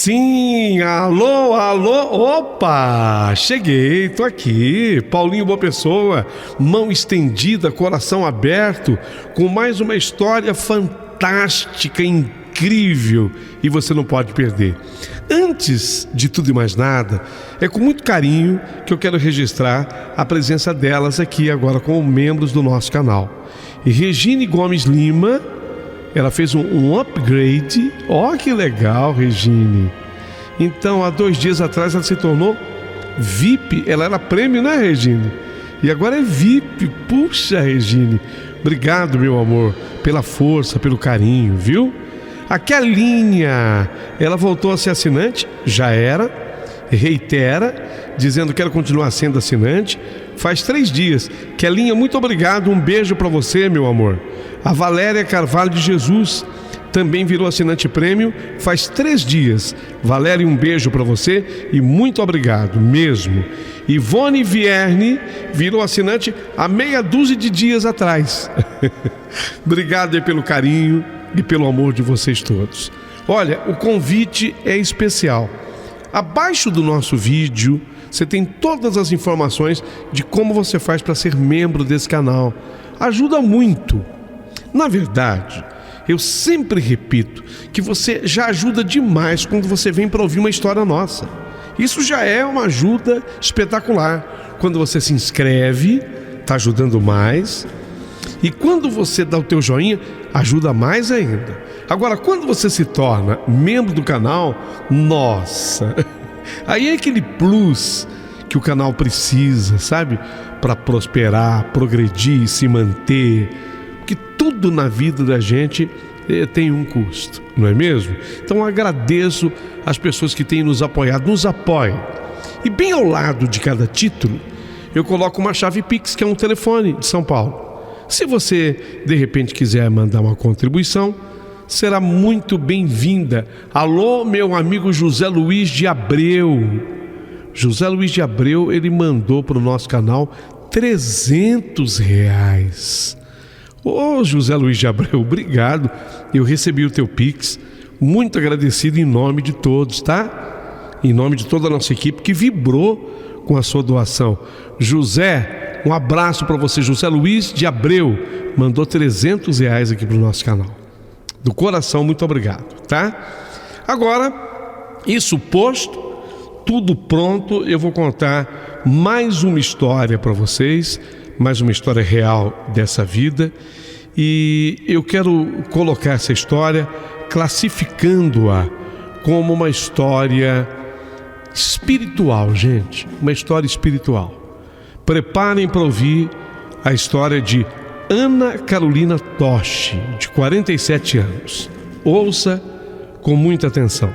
Sim, alô, alô, opa, cheguei, tô aqui, Paulinho Boa Pessoa, mão estendida, coração aberto, com mais uma história fantástica, incrível, e você não pode perder. Antes de tudo e mais nada, é com muito carinho que eu quero registrar a presença delas aqui agora como membros do nosso canal. E Regine Gomes Lima, ela fez um upgrade. Ó, que legal, Regine. Então, há 2 dias atrás ela se tornou VIP. Ela era prêmio, né, Regine? E agora é VIP. Puxa, Regine, obrigado, meu amor, pela força, pelo carinho, viu? A Kelinha, ela voltou a ser assinante, já era, reitera, dizendo que quer continuar sendo assinante. Faz 3 dias. Kelinha, muito obrigado, um beijo pra você, meu amor. A Valéria Carvalho de Jesus também virou assinante prêmio faz 3 dias. Valéria, um beijo pra você e muito obrigado mesmo. Ivone Vierne virou assinante há meia dúzia de dias atrás. Obrigado aí pelo carinho e pelo amor de vocês todos. Olha, o convite é especial. Abaixo do nosso vídeo você tem todas as informações de como você faz para ser membro desse canal. Ajuda muito. Na verdade, eu sempre repito que você já ajuda demais quando você vem para ouvir uma história nossa. Isso já é uma ajuda espetacular. Quando você se inscreve, está ajudando mais. E quando você dá o teu joinha, ajuda mais ainda. Agora, quando você se torna membro do canal, nossa, aí é aquele plus que o canal precisa, sabe? Para prosperar, progredir, se manter. Porque tudo na vida da gente tem um custo, não é mesmo? Então agradeço as pessoas que têm nos apoiado, nos apoiem. E bem ao lado de cada título, eu coloco uma chave Pix, que é um telefone de São Paulo. Se você, de repente, quiser mandar uma contribuição, será muito bem-vinda. Alô, meu amigo José Luiz de Abreu. José Luiz de Abreu, ele mandou para o nosso canal R$300. Ô, José Luiz de Abreu, obrigado. Eu recebi o teu Pix, muito agradecido em nome de todos, tá? Em nome de toda a nossa equipe que vibrou com a sua doação. José, um abraço para você. José Luiz de Abreu mandou R$300 aqui para o nosso canal. Do coração, muito obrigado, tá? Agora, isso posto, tudo pronto, eu vou contar mais uma história para vocês, mais uma história real dessa vida, e eu quero colocar essa história classificando-a como uma história espiritual, gente, uma história espiritual. Preparem para ouvir a história de Ana Carolina Toshi, de 47 anos. Ouça com muita atenção.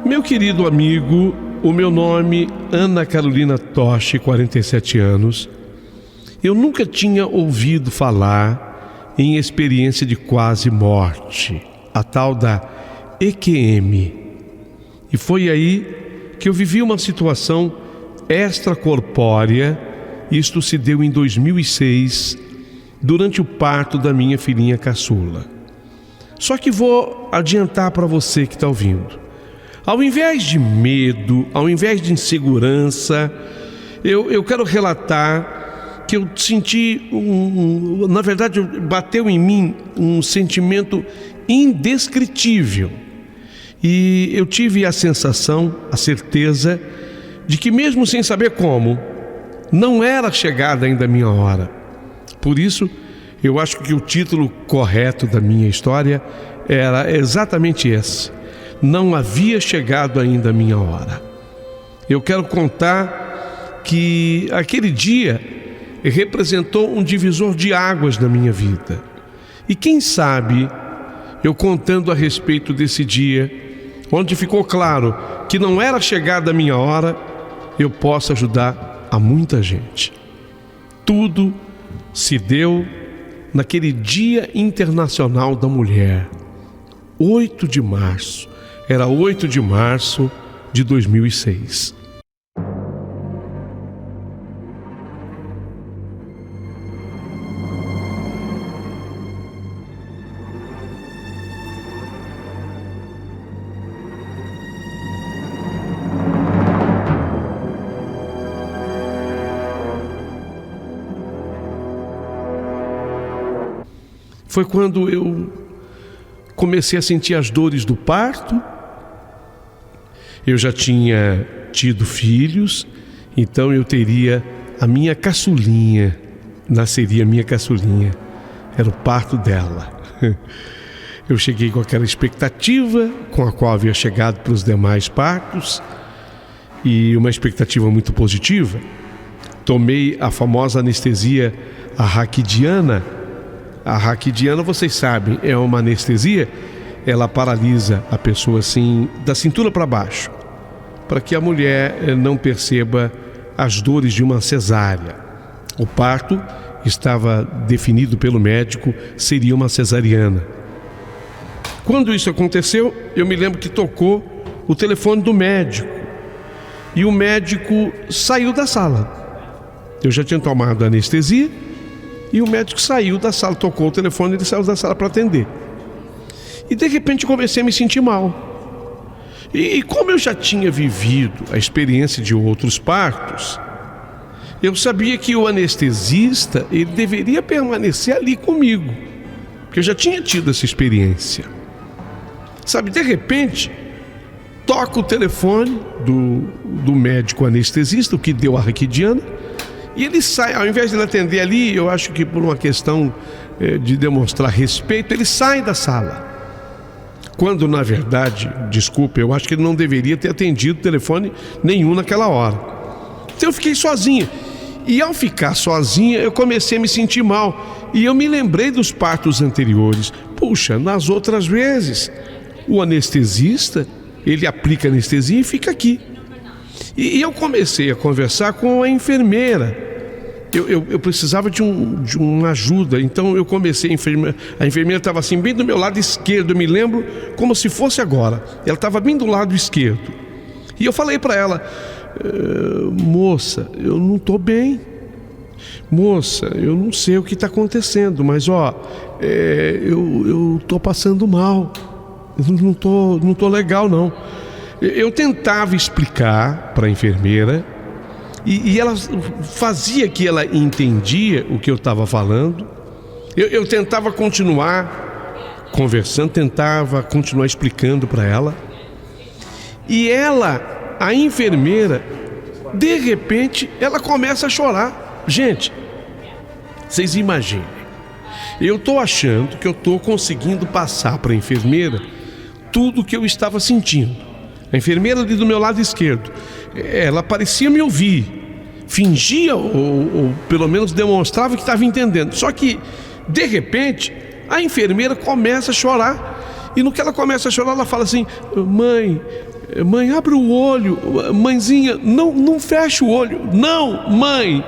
Meu querido amigo, o meu nome Ana Carolina Toshi, 47 anos. Eu nunca tinha ouvido falar em experiência de quase morte, a tal da EQM. E foi aí que eu vivi uma situação extracorpórea. Isto se deu em 2006, durante o parto da minha filhinha caçula. Só que vou adiantar para você que está ouvindo. Ao invés de medo, ao invés de insegurança, eu quero relatar que eu senti, na verdade, bateu em mim um sentimento indescritível. E eu tive a sensação, a certeza, de que mesmo sem saber como, não era chegada ainda a minha hora. Por isso, eu acho que o título correto da minha história era exatamente esse. Não havia chegado ainda a minha hora. Eu quero contar que aquele dia representou um divisor de águas na minha vida. E quem sabe, eu contando a respeito desse dia, onde ficou claro que não era chegada a minha hora, eu possa ajudar a muita gente. Tudo se deu naquele Dia Internacional da Mulher, 8 de março. Era 8 de março de 2006. Foi quando eu comecei a sentir as dores do parto. Eu já tinha tido filhos, então eu teria a minha caçulinha, nasceria a minha caçulinha. Era o parto dela. Eu cheguei com aquela expectativa com a qual havia chegado para os demais partos, e uma expectativa muito positiva. Tomei a famosa anestesia raquidiana. A raquidiana, vocês sabem, é uma anestesia. Ela paralisa a pessoa assim, da cintura para baixo, para que a mulher não perceba as dores de uma cesárea. O parto estava definido pelo médico, seria uma cesariana. Quando isso aconteceu, eu me lembro que tocou o telefone do médico, e o médico saiu da sala. Eu já tinha tomado a anestesia, e o médico saiu da sala, tocou o telefone e ele saiu da sala para atender. E de repente eu comecei a me sentir mal. E como eu já tinha vivido a experiência de outros partos, eu sabia que o anestesista, ele deveria permanecer ali comigo, porque eu já tinha tido essa experiência. Sabe, de repente, toca o telefone do médico anestesista, o que deu a raquidiana, e ele sai. Ao invés de ele atender ali, eu acho que por uma questão de demonstrar respeito, ele sai da sala. Quando, na verdade, desculpa, eu acho que ele não deveria ter atendido telefone nenhum naquela hora. Então eu fiquei sozinha. E ao ficar sozinha, eu comecei a me sentir mal. E eu me lembrei dos partos anteriores. Puxa, nas outras vezes, o anestesista, ele aplica anestesia e fica aqui. E eu comecei a conversar com a enfermeira. Eu precisava de uma ajuda, então eu comecei, a enfermeira estava assim, bem do meu lado esquerdo, eu me lembro como se fosse agora. Ela estava bem do lado esquerdo. E eu falei para ela, moça, eu não estou bem. Moça, eu não sei o que está acontecendo, mas eu estou passando mal. Não tô legal não. Eu tentava explicar para a enfermeira, e ela fazia que ela entendia o que eu estava falando. Eu tentava continuar conversando, tentava continuar explicando para ela. E ela, a enfermeira, de repente, ela começa a chorar. Gente, vocês imaginem, eu estou achando que eu estou conseguindo passar para a enfermeira tudo o que eu estava sentindo. A enfermeira ali do meu lado esquerdo, ela parecia me ouvir, fingia ou pelo menos demonstrava que estava entendendo. Só que, de repente, a enfermeira começa a chorar. E no que ela começa a chorar, ela fala assim, mãe, abre o olho. Mãezinha, não fecha o olho. Não, mãe,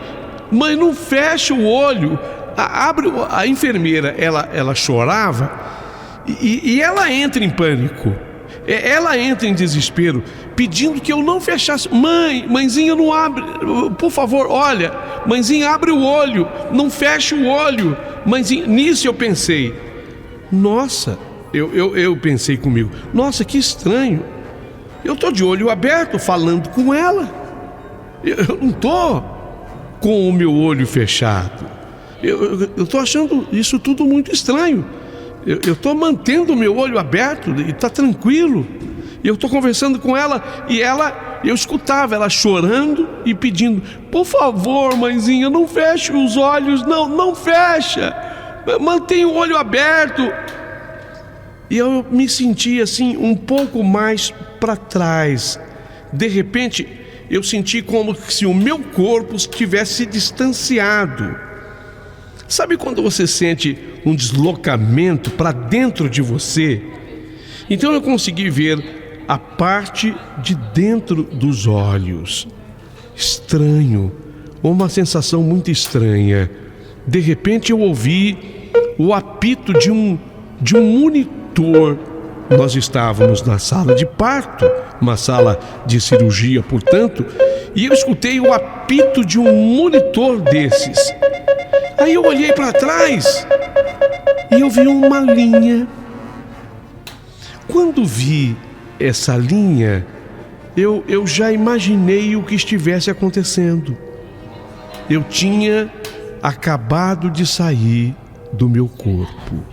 não fecha o olho. A enfermeira, ela chorava e ela entra em pânico. Ela entra em desespero, pedindo que eu não fechasse. Mãezinha, não abre, por favor, olha, mãezinha, abre o olho, não fecha o olho. Mãezinha, nisso eu pensei, nossa, eu pensei comigo, nossa, que estranho, eu tô de olho aberto falando com ela, eu não tô com o meu olho fechado, eu tô achando isso tudo muito estranho. Eu estou mantendo o meu olho aberto e está tranquilo. Eu estou conversando com ela e eu escutava ela chorando e pedindo, por favor, mãezinha, não feche os olhos, não fecha, mantenha o olho aberto. E eu me senti assim um pouco mais para trás. De repente, eu senti como se o meu corpo tivesse se distanciado. Sabe quando você sente um deslocamento para dentro de você? Então eu consegui ver a parte de dentro dos olhos. estranho, uma sensação muito estranha. De repente eu ouvi o apito de um monitor. Nós estávamos na sala de parto, uma sala de cirurgia, portanto, e eu escutei o apito de um monitor desses. Aí eu olhei para trás e eu vi uma linha. Quando vi essa linha, eu já imaginei o que estivesse acontecendo. Eu tinha acabado de sair do meu corpo.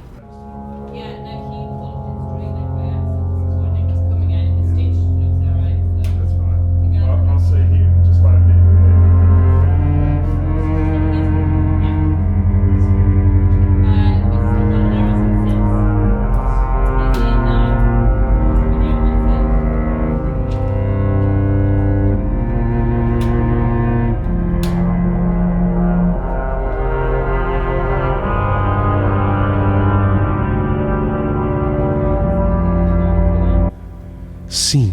Sim,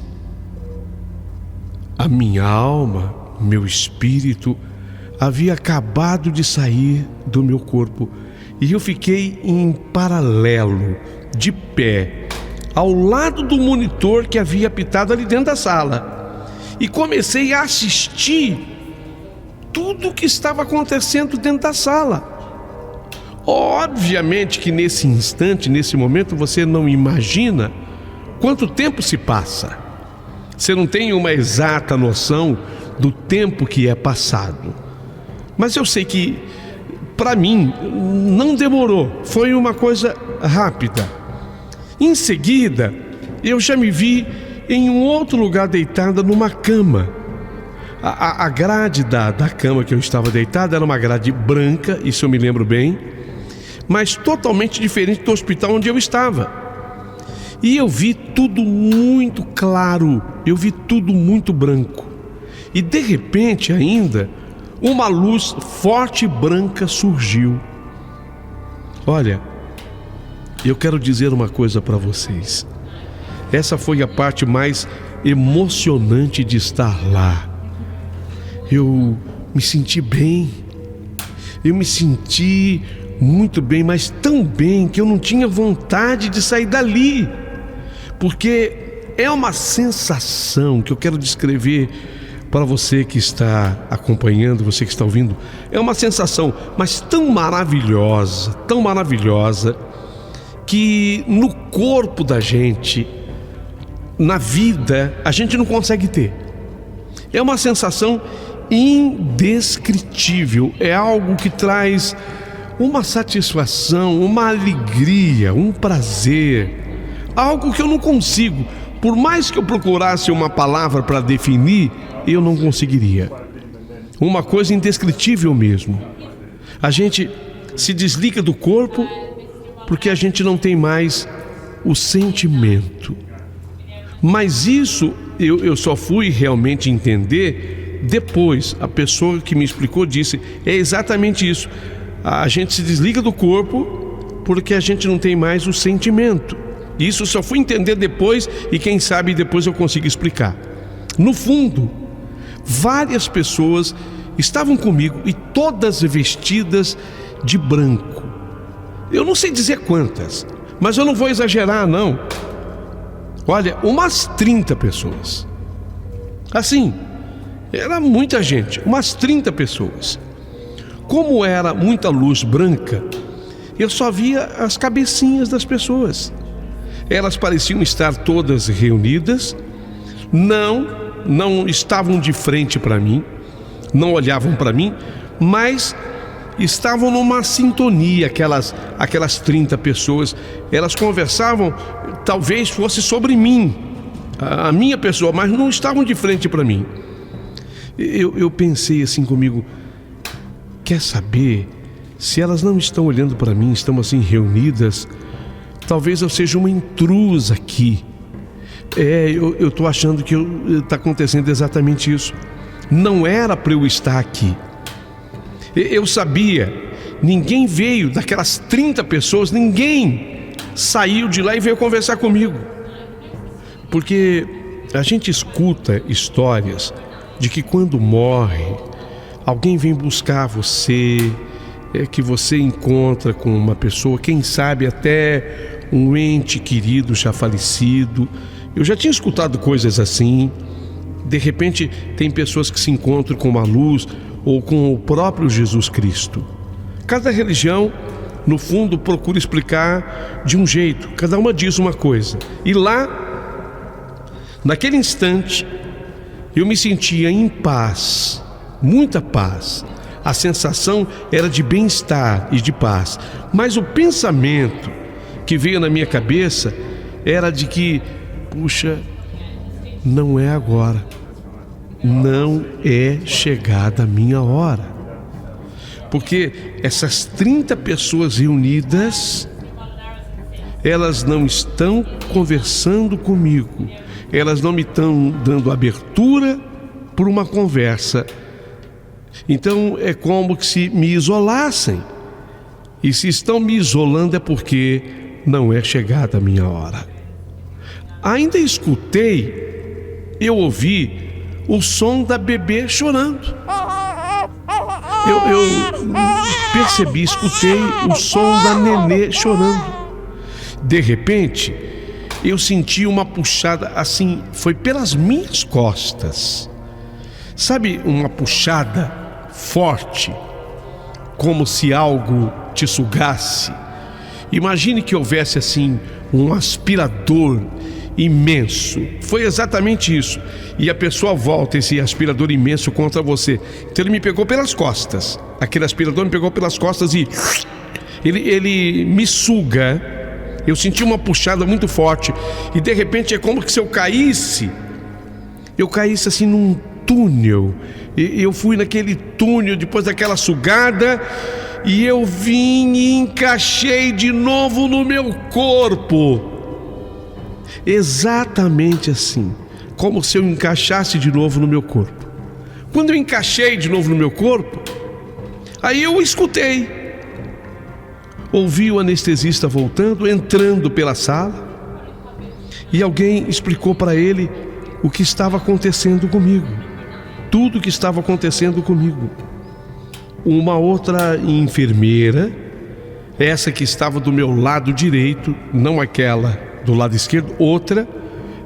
a minha alma, meu espírito, havia acabado de sair do meu corpo e eu fiquei em paralelo, de pé, ao lado do monitor que havia apitado ali dentro da sala, e comecei a assistir tudo o que estava acontecendo dentro da sala. Obviamente que nesse instante, nesse momento, você não imagina quanto tempo se passa. Você não tem uma exata noção do tempo que é passado. Mas eu sei que, para mim, não demorou. Foi uma coisa rápida. Em seguida, eu já me vi em um outro lugar deitada numa cama. A grade da cama que eu estava deitada era uma grade branca, isso eu me lembro bem, mas totalmente diferente do hospital onde eu estava. E eu vi tudo muito claro, eu vi tudo muito branco. E de repente ainda, uma luz forte e branca surgiu. Olha, eu quero dizer uma coisa para vocês. Essa foi a parte mais emocionante de estar lá. Eu me senti bem. Eu me senti muito bem, mas tão bem que eu não tinha vontade de sair dali. Porque é uma sensação que eu quero descrever para você que está acompanhando, você que está ouvindo. É uma sensação, mas tão maravilhosa, que no corpo da gente, na vida, a gente não consegue ter. É uma sensação indescritível, é algo que traz uma satisfação, uma alegria, um prazer. Algo que eu não consigo, por mais que eu procurasse uma palavra para definir, eu não conseguiria. Uma coisa indescritível mesmo. A gente se desliga do corpo porque a gente não tem mais o sentimento. Mas isso eu só fui realmente entender depois. A pessoa que me explicou disse, é exatamente isso. A gente se desliga do corpo porque a gente não tem mais o sentimento. Isso só fui entender depois e quem sabe depois eu consigo explicar. No fundo, várias pessoas estavam comigo e todas vestidas de branco. Eu não sei dizer quantas, mas eu não vou exagerar não. Olha, umas 30 pessoas. Assim, era muita gente, umas 30 pessoas. Como era muita luz branca, eu só via as cabecinhas das pessoas. Elas pareciam estar todas reunidas, não estavam de frente para mim, não olhavam para mim, mas estavam numa sintonia, aquelas 30 pessoas. Elas conversavam, talvez fosse sobre mim, a minha pessoa, mas não estavam de frente para mim. Eu pensei assim comigo, quer saber, se elas não estão olhando para mim, estão assim reunidas, talvez eu seja uma intrusa aqui. Eu estou achando que está acontecendo exatamente isso. Não era para eu estar aqui. Eu sabia, ninguém veio daquelas 30 pessoas, ninguém saiu de lá e veio conversar comigo. Porque a gente escuta histórias de que quando morre, alguém vem buscar você, que você encontra com uma pessoa, quem sabe até um ente querido já falecido. Eu já tinha escutado coisas assim. De repente tem pessoas que se encontram com uma luz ou com o próprio Jesus Cristo. Cada religião, no fundo, procura explicar de um jeito. Cada uma diz uma coisa. E lá, naquele instante, eu me sentia em paz, muita paz. A sensação era de bem-estar e de paz. Mas o pensamento que veio na minha cabeça era de que, puxa, não é agora. Não é chegada a minha hora. Porque essas 30 pessoas reunidas, elas não estão conversando comigo. Elas não me estão dando abertura para uma conversa. Então é como se me isolassem. E se estão me isolando é porque não é chegada a minha hora. Ainda eu ouvi o som da bebê chorando. Eu percebi, escutei o som da nenê chorando. De repente, eu senti uma puxada assim, foi pelas minhas costas. Sabe, uma puxada forte, como se algo te sugasse. Imagine que houvesse assim um aspirador imenso. Foi exatamente isso. E a pessoa volta esse aspirador imenso contra você. Então ele me pegou pelas costas. Aquele aspirador me pegou pelas costas e ele me suga. Eu senti uma puxada muito forte. E de repente é como se eu caísse assim num túnel. Eu fui naquele túnel depois daquela sugada. E eu vim e encaixei de novo no meu corpo. Exatamente assim, como se eu encaixasse de novo no meu corpo. Quando eu encaixei de novo no meu corpo, aí eu escutei. Ouvi o anestesista voltando, entrando pela sala. E alguém explicou para ele o que estava acontecendo comigo. Tudo o que estava acontecendo comigo. Uma outra enfermeira, essa que estava do meu lado direito, não aquela do lado esquerdo, outra,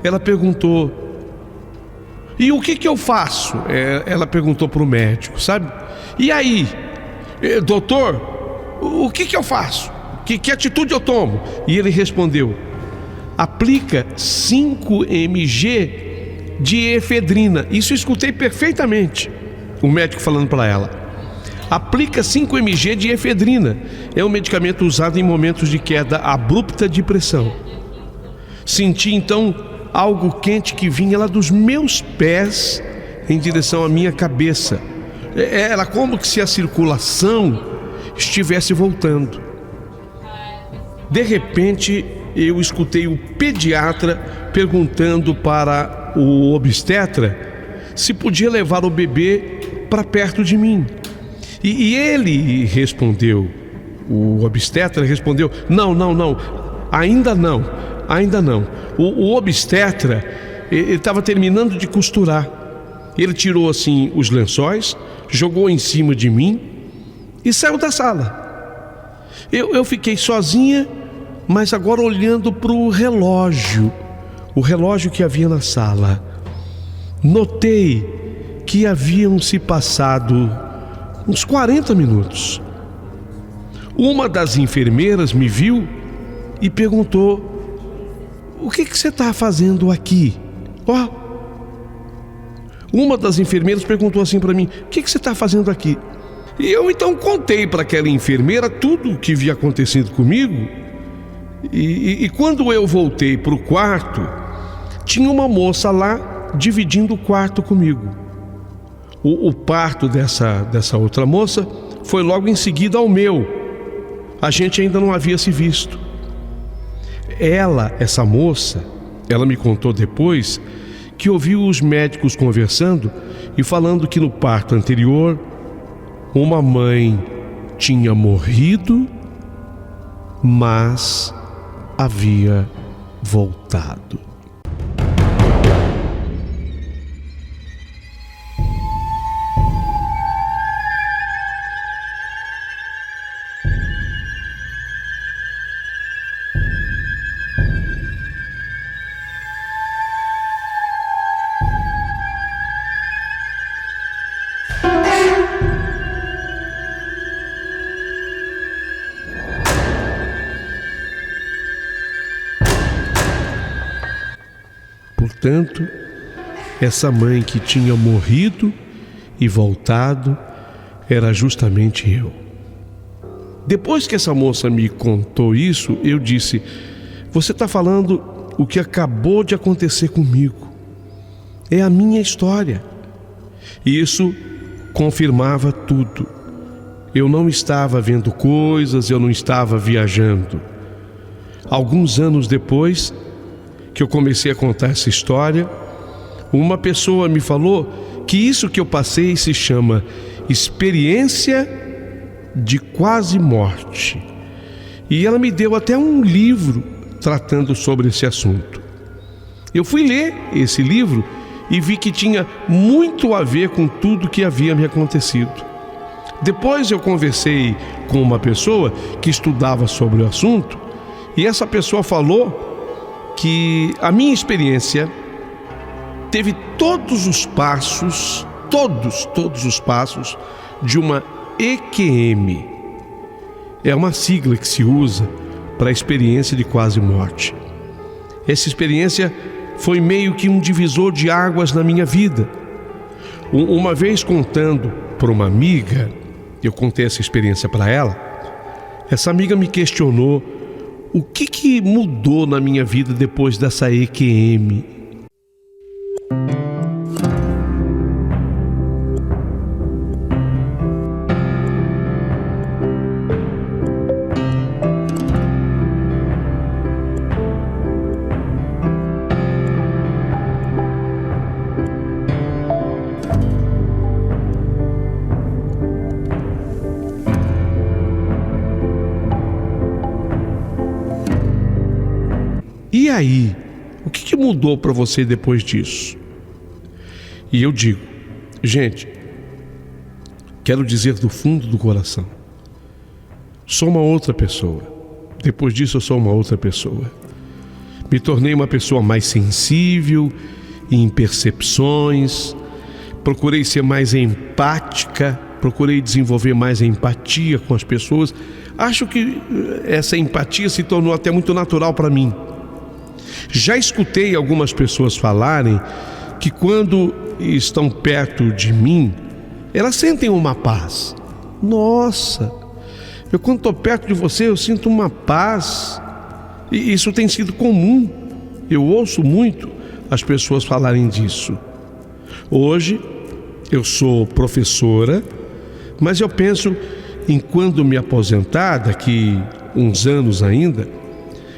ela perguntou: e o que eu faço? Ela perguntou para o médico, sabe? E aí, doutor, o que eu faço? Que atitude eu tomo? E ele respondeu: aplica 5 mg de efedrina. Isso eu escutei perfeitamente, o médico falando para ela. Aplica 5 mg de efedrina. É um medicamento usado em momentos de queda abrupta de pressão. Senti então algo quente que vinha lá dos meus pés em direção à minha cabeça. Era como se a circulação estivesse voltando. De repente, eu escutei o pediatra perguntando para o obstetra se podia levar o bebê para perto de mim. E ele respondeu, o obstetra respondeu: não, ainda não. O obstetra, ele estava terminando de costurar. Ele tirou assim os lençóis, jogou em cima de mim e saiu da sala. Eu fiquei sozinha, mas agora olhando para o relógio que havia na sala. Notei que haviam se passado uns 40 minutos. Uma das enfermeiras me viu e perguntou: o que você está fazendo aqui? Uma das enfermeiras perguntou assim para mim: o que você está fazendo aqui? E eu então contei para aquela enfermeira tudo o que havia acontecido comigo. E quando eu voltei para o quarto, tinha uma moça lá dividindo o quarto comigo. O parto dessa outra moça foi logo em seguida ao meu. A gente ainda não havia se visto. Essa moça, ela me contou depois que ouviu os médicos conversando e falando que no parto anterior uma mãe tinha morrido, mas havia voltado. Portanto, essa mãe que tinha morrido e voltado era justamente eu. Depois que essa moça me contou isso, eu disse: você está falando o que acabou de acontecer comigo. É a minha história. E isso confirmava tudo. Eu não estava vendo coisas, eu não estava viajando. Alguns anos depois que eu comecei a contar essa história, uma pessoa me falou que isso que eu passei se chama experiência de quase morte. E ela me deu até um livro tratando sobre esse assunto. Eu fui ler esse livro e vi que tinha muito a ver com tudo que havia me acontecido. Depois eu conversei com uma pessoa que estudava sobre o assunto e essa pessoa falou que a minha experiência teve todos os passos, todos os passos de uma EQM. É uma sigla que se usa para a experiência de quase morte. Essa experiência foi meio que um divisor de águas na minha vida. Uma vez contando para uma amiga, eu contei essa experiência para ela, essa amiga me questionou o que mudou na minha vida depois dessa EQM. E aí, o que mudou para você depois disso? E eu digo, gente, quero dizer do fundo do coração, sou uma outra pessoa. Depois disso eu sou uma outra pessoa. Me tornei uma pessoa mais sensível em percepções, procurei ser mais empática, procurei desenvolver mais empatia com as pessoas. Acho que essa empatia se tornou até muito natural para mim. Já escutei algumas pessoas falarem que quando estão perto de mim, elas sentem uma paz. Nossa, quando estou perto de você, eu sinto uma paz. E isso tem sido comum. Eu ouço muito as pessoas falarem disso. Hoje, eu sou professora, mas eu penso em quando me aposentar, daqui uns anos ainda,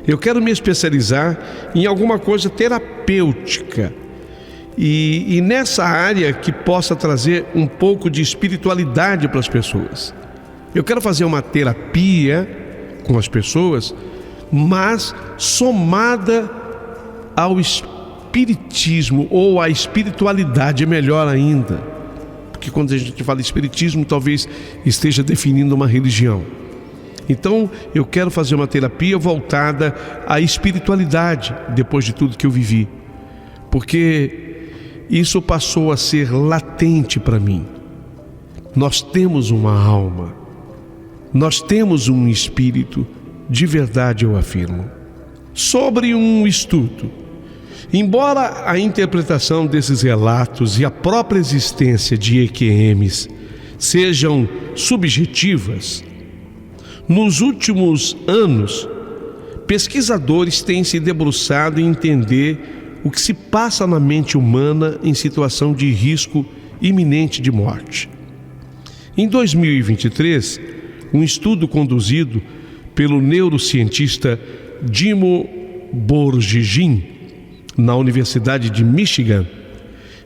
eu quero me especializar em alguma coisa terapêutica e nessa área que possa trazer um pouco de espiritualidade para as pessoas. Eu quero fazer uma terapia com as pessoas, mas somada ao espiritismo ou à espiritualidade, é melhor ainda. Porque quando a gente fala espiritismo, talvez esteja definindo uma religião. Então, eu quero fazer uma terapia voltada à espiritualidade, depois de tudo que eu vivi. Porque isso passou a ser latente para mim. Nós temos uma alma, nós temos um espírito, de verdade eu afirmo. Sobre um estudo, embora a interpretação desses relatos e a própria existência de EQMs sejam subjetivas, nos últimos anos, pesquisadores têm se debruçado em entender o que se passa na mente humana em situação de risco iminente de morte. Em 2023, um estudo conduzido pelo neurocientista Dimo Borgigin, na Universidade de Michigan,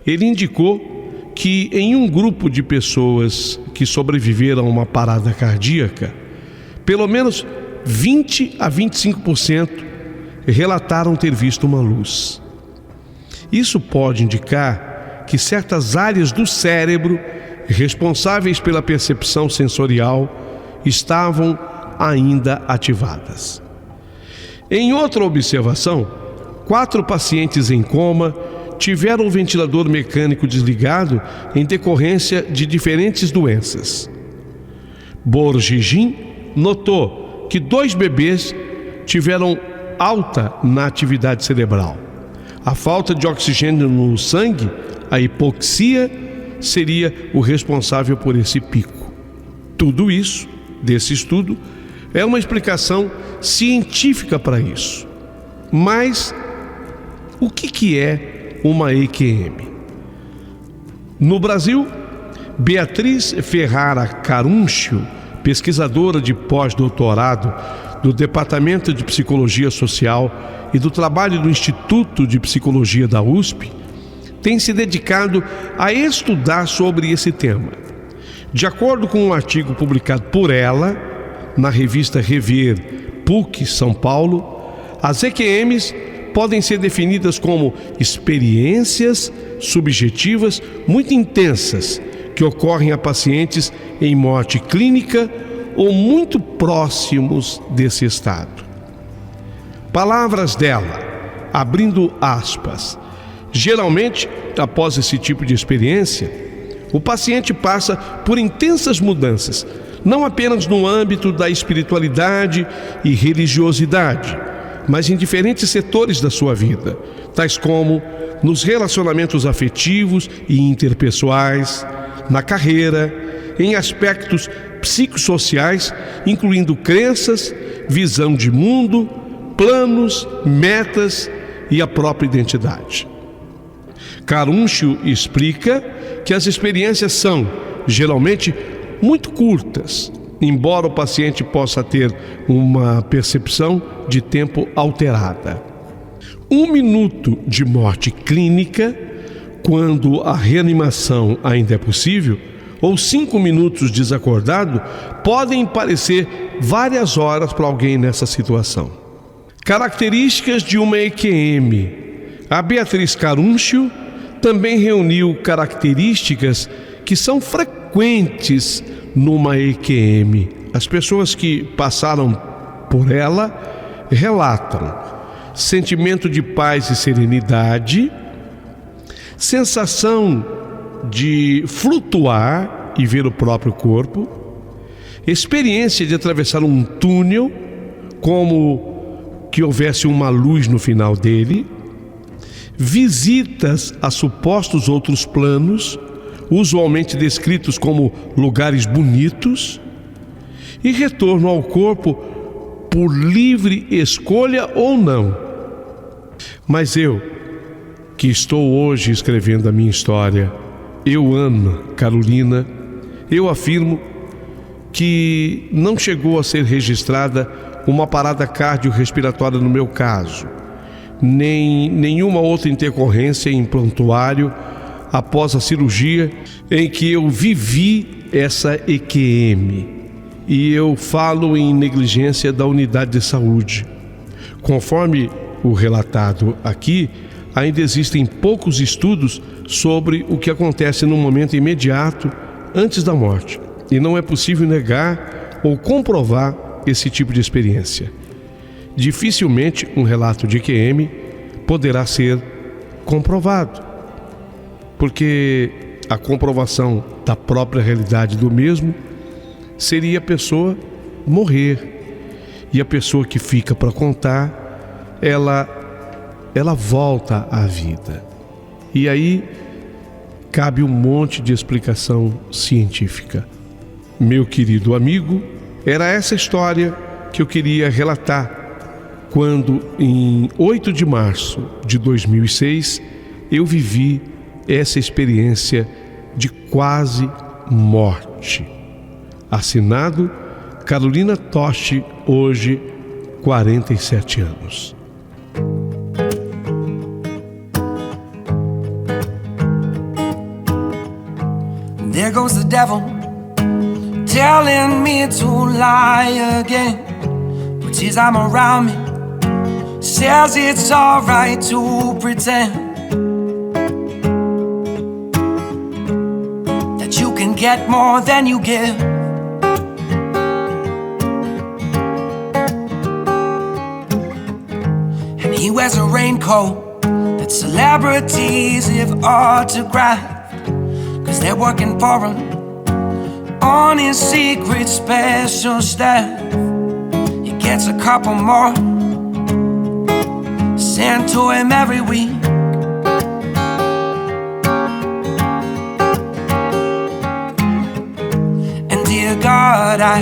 ele indicou que em um grupo de pessoas que sobreviveram a uma parada cardíaca, pelo menos 20 a 25% relataram ter visto uma luz. Isso pode indicar que certas áreas do cérebro responsáveis pela percepção sensorial estavam ainda ativadas. Em outra observação, 4 pacientes em coma tiveram o ventilador mecânico desligado em decorrência de diferentes doenças. Borgigin notou que 2 bebês tiveram alta na atividade cerebral. A falta de oxigênio no sangue, a hipoxia, seria o responsável por esse pico. Tudo isso, desse estudo, é uma explicação científica para isso. Mas o que é uma EQM? No Brasil, Beatriz Ferrara Caruncio, pesquisadora de pós-doutorado do Departamento de Psicologia Social e do Trabalho do Instituto de Psicologia da USP, tem se dedicado a estudar sobre esse tema. De acordo com um artigo publicado por ela na revista Rever PUC São Paulo, as EQMs podem ser definidas como experiências subjetivas muito intensas que ocorrem a pacientes em morte clínica ou muito próximos desse estado. Palavras dela, abrindo aspas. Geralmente, após esse tipo de experiência, o paciente passa por intensas mudanças, não apenas no âmbito da espiritualidade e religiosidade, mas em diferentes setores da sua vida, tais como nos relacionamentos afetivos e interpessoais, na carreira, em aspectos psicossociais, incluindo crenças, visão de mundo, planos, metas e a própria identidade. Caruncio explica que as experiências são, geralmente, muito curtas, embora o paciente possa ter uma percepção de tempo alterada. 1 minuto de morte clínica, quando a reanimação ainda é possível, ou 5 minutos desacordado, podem parecer várias horas para alguém nessa situação. Características de uma EQM. A Beatriz Caruncio também reuniu características que são frequentes numa EQM. As pessoas que passaram por ela relatam sentimento de paz e serenidade, sensação de flutuar e ver o próprio corpo, experiência de atravessar um túnel, como que houvesse uma luz no final dele, visitas a supostos outros planos, usualmente descritos como lugares bonitos, e retorno ao corpo por livre escolha ou não. Mas eu, que estou hoje escrevendo a minha história, eu, Ana Carolina, eu afirmo que não chegou a ser registrada uma parada cardiorrespiratória no meu caso, nem nenhuma outra intercorrência em prontuário após a cirurgia em que eu vivi essa EQM. E eu falo em negligência da unidade de saúde. Conforme o relatado aqui, ainda existem poucos estudos sobre o que acontece no momento imediato antes da morte, e não é possível negar ou comprovar esse tipo de experiência. Dificilmente um relato de EQM poderá ser comprovado, porque a comprovação da própria realidade do mesmo seria a pessoa morrer, e a pessoa que fica para contar, ela volta à vida. E aí cabe um monte de explicação científica. Meu querido amigo, era essa história que eu queria relatar quando, em 8 de março de 2006, eu vivi essa experiência de quase morte. Assinado Carolina Toshi, hoje 47 anos. There goes the devil telling me to lie again. Puts his arm around me, says it's alright to pretend that you can get more than you give. And he wears a raincoat that celebrities have autographed, 'cause they're working for him on his secret special staff. He gets a couple more sent to him every week. God, I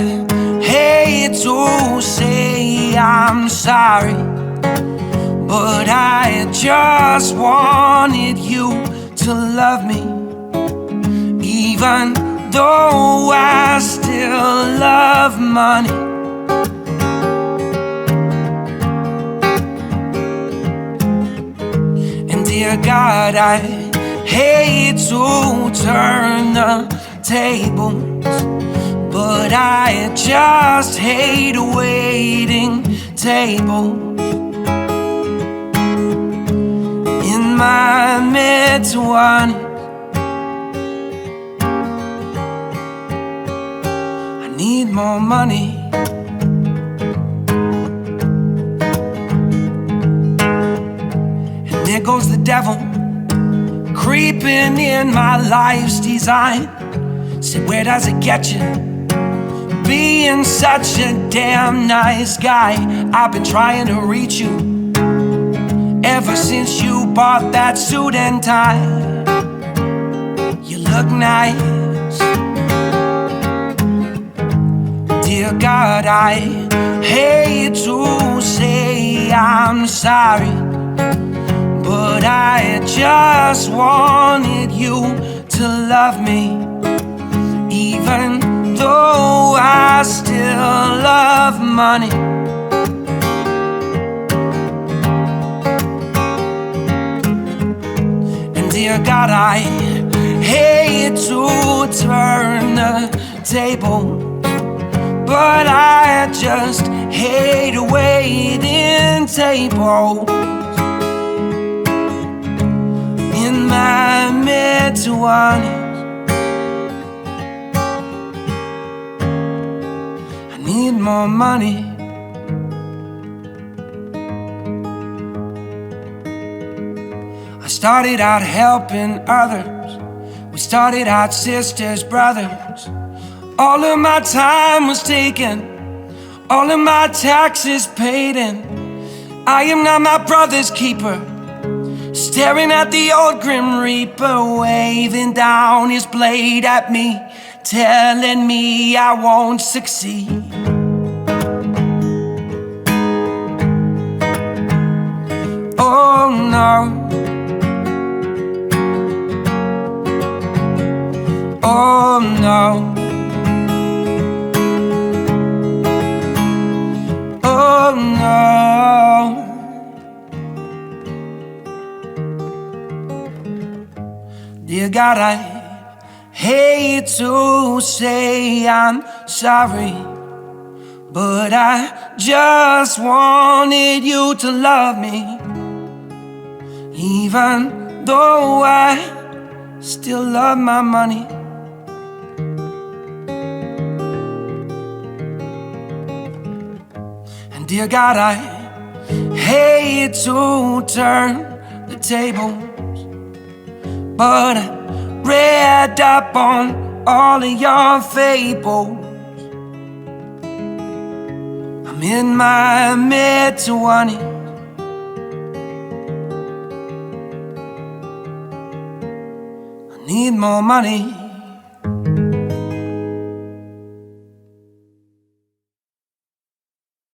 hate to say I'm sorry, but I just wanted you to love me, even though I still love money. And dear God, I hate to turn the tables, but I just hate waiting tables. In my mid-20s, I need more money. And there goes the devil creeping in my life's design. Said, where does it get you? Being such a damn nice guy. I've been trying to reach you ever since you bought that suit and tie. You look nice. Dear God, I hate to say I'm sorry, but I just wanted you to love me, even though I still love money. And dear God, I hate to turn the table, but I just hate waiting tables. In my mid-20s, I need more money. I started out helping others. We started out sisters, brothers. All of my time was taken, all of my taxes paid in. I am not my brother's keeper, staring at the old grim reaper, waving down his blade at me, telling me I won't succeed. Oh no. Oh no. Oh no. Dear God, I hate to say I'm sorry, but I just wanted you to love me, even though I still love my money. And dear God, I hate to turn the tables, but I read up on all of your fables. I'm in my mid-20s. I need more money.